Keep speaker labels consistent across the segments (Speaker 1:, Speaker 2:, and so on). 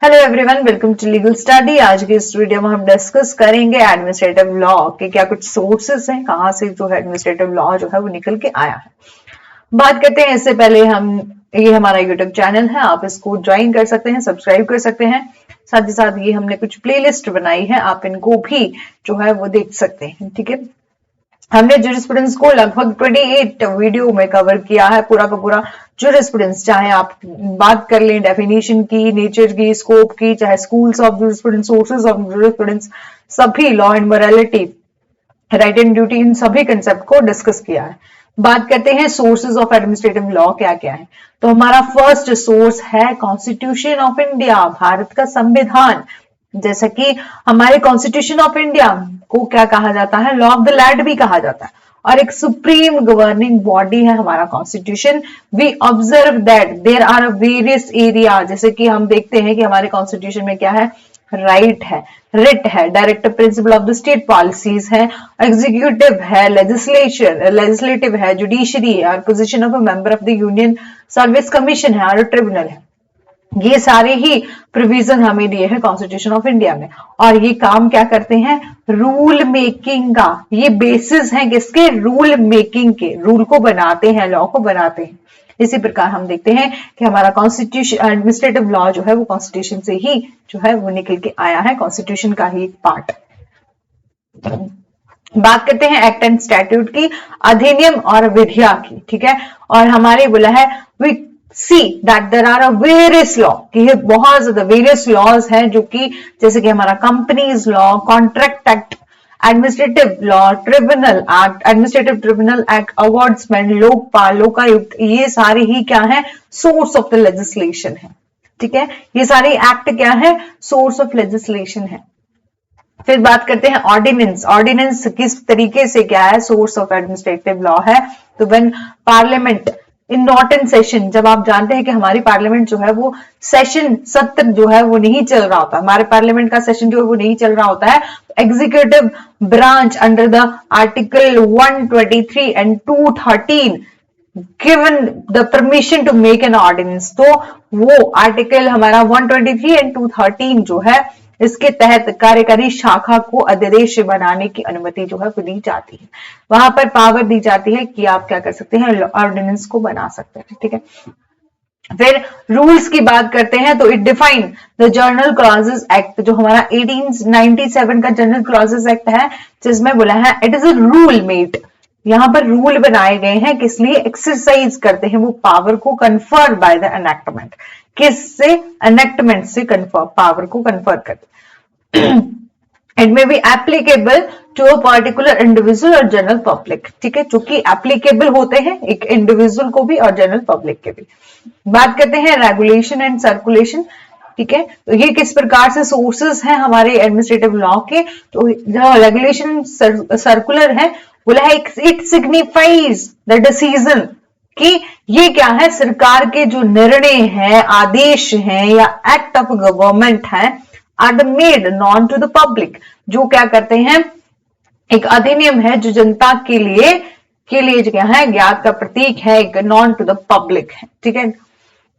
Speaker 1: Hello everyone, welcome to legal study. आज की इस वीडियो में हम डिस्कस करेंगे एडमिनिस्ट्रेटिव लॉ के क्या कुछ सोर्सेस हैं, कहाँ से जो है एडमिनिस्ट्रेटिव लॉ जो है वो निकल के आया है। बात करते हैं इससे पहले ये हमारा यूट्यूब चैनल है, आप इसको ज्वाइन कर सकते हैं, सब्सक्राइब कर सकते हैं। साथ ही साथ ये हमने कुछ प्लेलिस्ट बनाई है, आप इनको भी जो है वो देख सकते हैं। ठीक है, हमने जूरिस्प्रूडेंस को लगभग 28 वीडियो में कवर किया है, पूरा का पूरा जूरिस्प्रूडेंस, चाहे आप बात कर लें डेफिनेशन की, नेचर की, स्कोप की, चाहे schools of jurisprudence, sources of jurisprudence, सभी law and morality, right and duty, इन सभी कंसेप्ट को डिस्कस किया है। बात करते हैं सोर्सेज ऑफ एडमिनिस्ट्रेटिव लॉ क्या क्या है। तो हमारा फर्स्ट सोर्स है कॉन्स्टिट्यूशन ऑफ इंडिया, भारत का संविधान। जैसा कि हमारे कॉन्स्टिट्यूशन ऑफ इंडिया को क्या कहा जाता है, लॉ ऑफ द लैंड भी कहा जाता है, और एक सुप्रीम गवर्निंग बॉडी है हमारा constitution. We observe that there are various area, जैसे कि हम देखते हैं कि हमारे कॉन्स्टिट्यूशन में क्या है, राइट है, रिट है, directive principle of the state policies है, एग्जीक्यूटिव है, लेजिस्लेटिव है, जुडिशरी है, और position of a member of the union service commission है, और ट्रिब्यूनल है। ये सारे ही प्रोविजन हमें दिए हैं कॉन्स्टिट्यूशन ऑफ इंडिया में, और ये काम क्या करते हैं, रूल मेकिंग का। ये बेसिस है किसके, रूल मेकिंग के, रूल को बनाते हैं, लॉ को बनाते हैं। इसी प्रकार हम देखते हैं कि हमारा कॉन्स्टिट्यूशन एडमिनिस्ट्रेटिव लॉ जो है वो कॉन्स्टिट्यूशन से ही जो है वो निकल के आया है, कॉन्स्टिट्यूशन का ही एक पार्ट। बात करते हैं एक्ट एंड स्टैट्यूट की, अधिनियम और विधिया की। ठीक है, और हमारे बोला है we see that there are various law, कि ये बहुत ज्यादा वेरियस लॉज हैं, जो कि जैसे कि हमारा companies law, contract act, administrative law, tribunal act, administrative tribunal act, अवार्ड्समेंट, लोकपाल, लोकायुक्त, ये सारे ही क्या है, सोर्स ऑफ द लेजिस्लेशन है। ठीक है, ये सारे एक्ट क्या है, सोर्स ऑफ लेजिस्लेशन है। फिर बात करते हैं ऑर्डिनेंस। ऑर्डिनेंस किस तरीके से क्या है, सोर्स ऑफ एडमिनिस्ट्रेटिव लॉ है। तो when parliament in not in session, जब आप जानते हैं कि हमारी पार्लियामेंट जो है वो सेशन सत्र जो है वो नहीं चल रहा होता, हमारे पार्लियामेंट का सेशन जो है वो नहीं चल रहा होता है, executive branch under the article 123 and 213 given the permission to make an ordinance, तो वो आर्टिकल हमारा 123 एंड 213 जो है, इसके तहत कार्यकारी शाखा को अध्यादेश बनाने की अनुमति जो है वो दी जाती है। वहां पर पावर दी जाती है कि आप क्या कर सकते हैं, ऑर्डिनेंस को बना सकते हैं। ठीक है, फिर रूल्स की बात करते हैं, तो it define the general clauses act, जो हमारा 1897 का जनरल क्लॉजेस एक्ट है, जिसमें बोला है it is a rule made. यहां पर रूल बनाए गए हैं, किस लिए, एक्सरसाइज करते हैं वो पावर को, कन्फर्ड बाय द एनेक्टमेंट, किससे, एनेक्टमेंट से कन्फर्म पावर को कन्फर करते। It may be applicable to a particular individual और जनरल पब्लिक। ठीक है, जो कि एप्लीकेबल होते हैं एक इंडिविजुअल को भी और जनरल पब्लिक के भी। बात करते हैं रेगुलेशन एंड सर्कुलेशन। ठीक है, तो ये किस प्रकार से सोर्सेस हैं हमारे एडमिनिस्ट्रेटिव लॉ के। तो जो रेगुलेशन सर्कुलर है, बोला है इट सिग्निफाइज द डिसीजन, कि ये क्या है, सरकार के जो निर्णय है, आदेश हैं या एक्ट ऑफ गवर्नमेंट है, are made known to the public, जो क्या करते हैं, एक अधिनियम है जो जनता के लिए जो क्या है, ज्ञात का प्रतीक है, एक नॉन टू द पब्लिक है। ठीक है,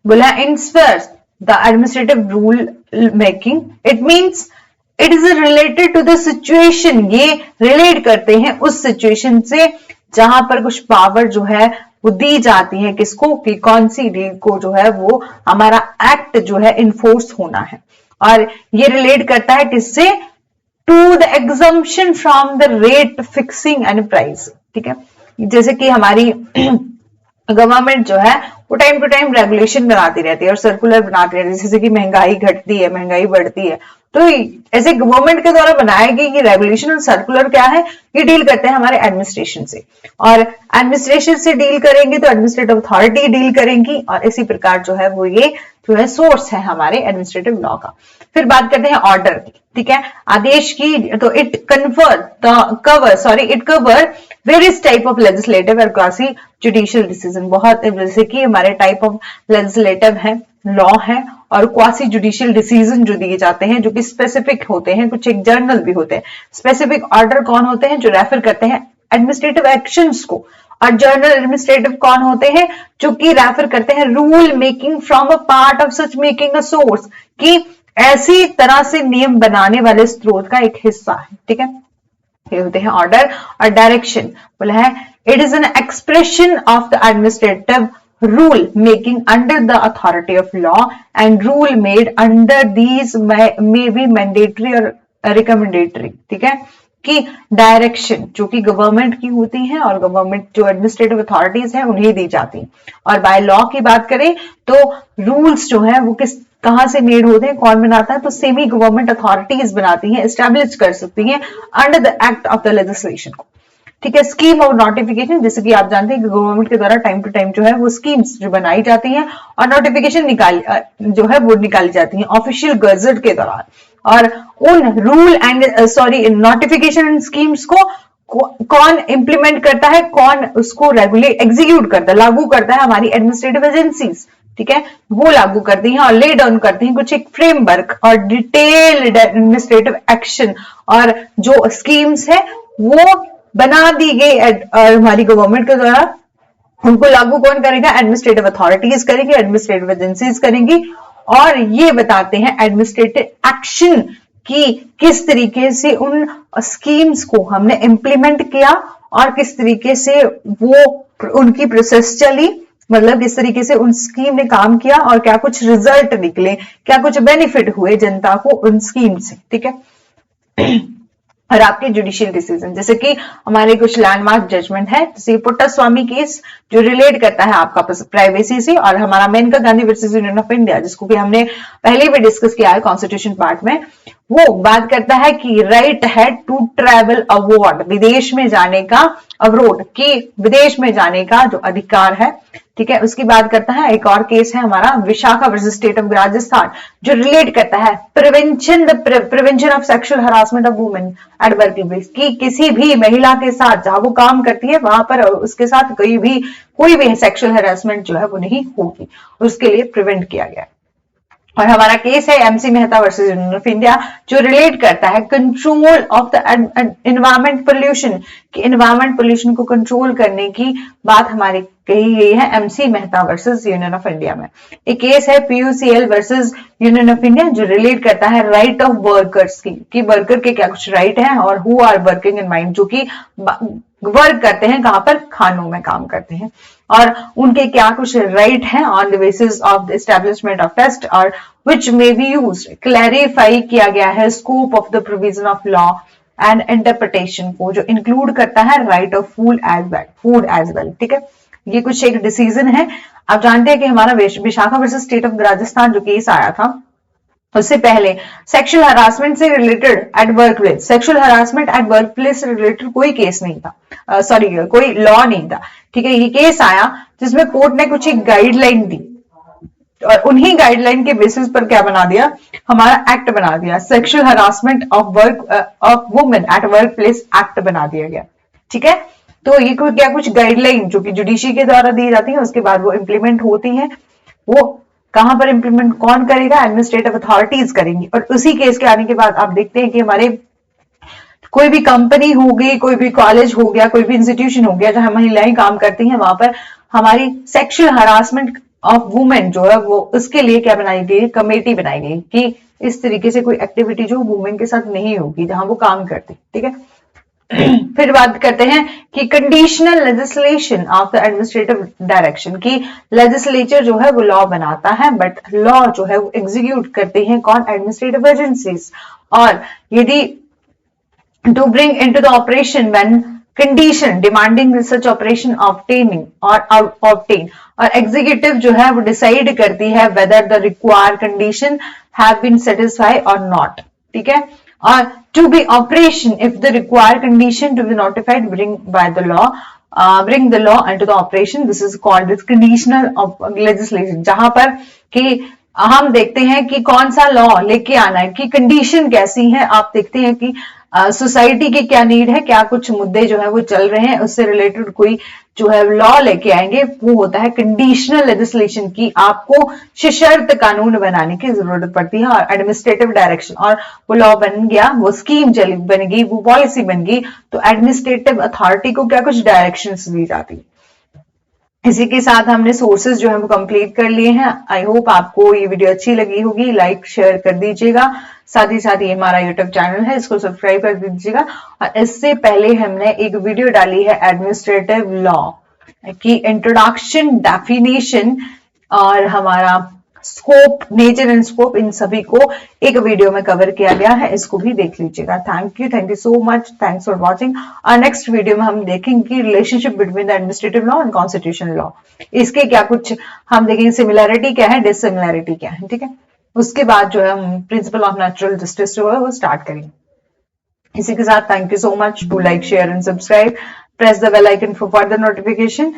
Speaker 1: बोला inspires the administrative rule making, it means it is related to the situation, ये रिलेट करते हैं उस सिचुएशन से जहां पर कुछ पावर जो है वो दी जाती है, किसको, कि कौन सी डील को जो है वो हमारा एक्ट जो है इन्फोर्स होना है, और ये रिलेट करता है किससे, to the exemption from the rate fixing and price. ठीक है, जैसे कि हमारी गवर्नमेंट जो है वो टाइम टू टाइम रेगुलेशन बनाती रहती है और सर्कुलर बनाती रहती है, जैसे कि महंगाई घटती है, महंगाई बढ़ती है, तो ऐसे गवर्नमेंट के द्वारा बनाए गए ये रेगुलेशन और सर्कुलर क्या है, ये डील करते हैं हमारे एडमिनिस्ट्रेशन से, और एडमिनिस्ट्रेशन से डील करेंगे तो एडमिनिस्ट्रेटिव अथॉरिटी डील करेंगी, और इसी प्रकार जो है वो ये जो है सोर्स है हमारे एडमिनिस्ट्रेटिव लॉ का। फिर बात करते हैं ऑर्डर की। ठीक है, आदेश की, तो it cover various type of legislative और क्वासी जुडिशियल डिसीजन। बहुत जैसे कि हमारे टाइप ऑफ लेजिस्लेटिव है, लॉ है, और क्वासी जुडिशियल डिसीजन जो दिए जाते हैं, जो कि स्पेसिफिक होते हैं, कुछ एक जर्नल भी होते हैं। स्पेसिफिक ऑर्डर कौन होते हैं, जो रेफर करते हैं एडमिनिस्ट्रेटिव एक्शंस को, और जर्नल एडमिनिस्ट्रेटिव कौन होते हैं, जो कि रेफर करते हैं rule making from a part of such making a source, कि ऐसी तरह से नियम बनाने वाले स्रोत का एक हिस्सा है, ठीक है। ये होते हैं ऑर्डर और डायरेक्शन। बोला है it is an expression of the administrative rule making under the authority of law and rule made under these may be mandatory और रिकमेंडेटरी, ठीक है। कि डायरेक्शन जो कि गवर्नमेंट की होती है और गवर्नमेंट जो एडमिनिस्ट्रेटिव अथॉरिटीज है उन्हें दी जाती है। और बाय लॉ की बात करें तो रूल्स जो है वो किस कहां से मेड होते हैं, कौन बनाता है, तो सेमी गवर्नमेंट अथॉरिटीज बनाती हैं, एस्टैब्लिश कर सकती हैं under the act of the legislation को, ठीक है। स्कीम और नोटिफिकेशन, जैसे कि आप जानते हैं कि गवर्नमेंट के द्वारा टाइम टू टाइम जो है वो स्कीम्स जो बनाई जाती हैं और नोटिफिकेशन जो है वो निकाली जाती हैं ऑफिशियल गजट के दौरान। और उन rule and notification and schemes को कौन इंप्लीमेंट करता है, कौन उसको रेगुलेट एग्जीक्यूट करता है, लागू करता है, हमारी एडमिनिस्ट्रेटिव एजेंसीज, ठीक है, वो लागू करती हैं और ले डाउन करती हैं कुछ एक फ्रेमवर्क और डिटेल्ड एडमिनिस्ट्रेटिव एक्शन। और जो स्कीम्स है वो बना दी गई हमारी गवर्नमेंट के द्वारा, उनको लागू कौन करेगा, एडमिनिस्ट्रेटिव अथॉरिटीज करेंगी, एडमिनिस्ट्रेटिव एजेंसीज करेंगी। और ये बताते हैं एडमिनिस्ट्रेटिव एक्शन कि किस तरीके से उन स्कीम्स को हमने इंप्लीमेंट किया और किस तरीके से वो उनकी प्रोसेस चली, मतलब किस तरीके से उन स्कीम ने काम किया और क्या कुछ रिजल्ट निकले, क्या कुछ बेनिफिट हुए जनता को उन स्कीम से, ठीक है। और आपके जुडिशियल डिसीजन, जैसे कि हमारे कुछ लैंडमार्क जजमेंट है, जैसे पुट्टास्वामी केस जो रिलेट करता है आपका प्राइवेसी से, और हमारा Maneka Gandhi versus Union of India जिसको कि हमने पहले भी डिस्कस किया है कॉन्स्टिट्यूशन पार्ट में, वो बात करता है कि राइट है टू ट्रैवल अवॉर्ड, विदेश में जाने का अवरोध, कि विदेश में जाने का जो अधिकार है, ठीक है। उसकी बात करता है। एक और केस है हमारा Vishakha versus state of Rajasthan जो रिलेट करता है prevention of sexual harassment of women at work place, कि किसी भी महिला के साथ जहां वो काम करती है वहां पर उसके साथ कोई भी सेक्सुअल हरासमेंट जो है वो नहीं होगी, उसके लिए प्रिवेंट किया गया। और हमारा केस है MC Mehta versus Union of India जो रिलेट करता है control of the environment pollution, कि एनवायरमेंट पोल्यूशन को कंट्रोल करने की बात हमारी कही गई है MC Mehta versus Union of India में। एक केस है PUCL versus Union of India जो रिलेट करता है राइट ऑफ वर्कर्स की, कि वर्कर के क्या कुछ राइट है और who are working in mind, जो कि वर्क करते हैं कहां पर, खानों में काम करते हैं, और उनके क्या कुछ राइट है on the basis of the establishment of test और which may be used. Clarify किया गया है scope of the provision of law and interpretation को जो इंक्लूड करता है right of food as well, ठीक है। ये कुछ एक डिसीजन है। आप जानते हैं कि हमारा Vishakha versus state of Rajasthan जो केस आया था, उससे पहले सेक्सुअल हरासमेंट से related at work place, sexual harassment at work place से रिलेटेड कोई केस नहीं था, कोई लॉ नहीं था, ठीक है। ये केस आया जिसमें कोर्ट ने कुछ एक गाइडलाइन दी और उन्हीं गाइडलाइन के बेसिस पर क्या बना दिया, हमारा एक्ट बना दिया, sexual harassment of women at work place act बना दिया गया, ठीक है। तो ये क्या कुछ गाइडलाइन जो कि जुडिशरी के द्वारा दी जाती है, उसके बाद वो इंप्लीमेंट होती है, वो कहां पर इंप्लीमेंट कौन करेगा, एडमिनिस्ट्रेटिव अथॉरिटीज करेंगी। और उसी केस के आने के बाद आप देखते हैं कि हमारे कोई भी कंपनी हो गई, कोई भी कॉलेज हो गया, कोई भी इंस्टीट्यूशन हो गया जहां महिलाएं काम करती हैं, वहां पर हमारी सेक्सुअल हरासमेंट ऑफ वुमेन जो है वो उसके लिए क्या बनाई गई, कमेटी बनाई गई कि इस तरीके से कोई एक्टिविटी जो वुमेन के साथ नहीं होगी जहां वो काम करती, ठीक है। फिर बात करते हैं कि conditional legislation of the administrative direction, की लेजिस्लेचर जो है वो लॉ बनाता है बट लॉ जो है वो एग्जीक्यूट करते हैं कौन, एडमिनिस्ट्रेटिव एजेंसीज। और यदि to bring into the operation when condition demanding such operation obtaining और ऑब्टेन, और एग्जीक्यूटिव जो है वो डिसाइड करती है whether the required condition have been satisfied और नॉट, ठीक है। और to be operation if the required condition to be notified bring the law into the operation, this is called as conditional legislation, जहां पर कि हम देखते हैं कि कौन सा लॉ लेके आना है, कि कंडीशन कैसी है, आप देखते हैं कि सोसाइटी की क्या नीड है, क्या कुछ मुद्दे जो है वो चल रहे हैं, उससे रिलेटेड कोई जो है लॉ लेके आएंगे, वो होता है कंडीशनल लेजिस्लेशन, की आपको सशर्त कानून बनाने की जरूरत पड़ती है और एडमिनिस्ट्रेटिव डायरेक्शन, और वो लॉ बन गया, वो स्कीम चली बन गई, वो पॉलिसी बन गई, तो एडमिनिस्ट्रेटिव अथॉरिटी को क्या कुछ डायरेक्शंस दी जाती है। इसी के साथ हमने सोर्सेज जो है वो कंप्लीट कर लिए हैं। आई होप आपको ये वीडियो अच्छी लगी होगी, लाइक शेयर कर दीजिएगा। साथ ही ये हमारा यूट्यूब चैनल है, इसको सब्सक्राइब कर दीजिएगा। और इससे पहले हमने एक वीडियो डाली है एडमिनिस्ट्रेटिव लॉ की इंट्रोडक्शन, डेफिनेशन और हमारा स्कोप, नेचर एंड स्कोप, इन सभी को एक वीडियो में कवर किया गया है, इसको भी देख लीजिएगा। Thank you so much, thanks for watching. और नेक्स्ट वीडियो में हम देखेंगे कि relationship between the administrative law and constitution law, इसके क्या कुछ हम देखेंगे, सिमिलैरिटी क्या है, डिससिमिलैरिटी क्या है, ठीक है। उसके बाद जो है हम प्रिंसिपल ऑफ नेचुरल जस्टिस जो है वो स्टार्ट करेंगे। इसी के साथ thank you so much, do like share and subscribe, press the bell icon for further notification.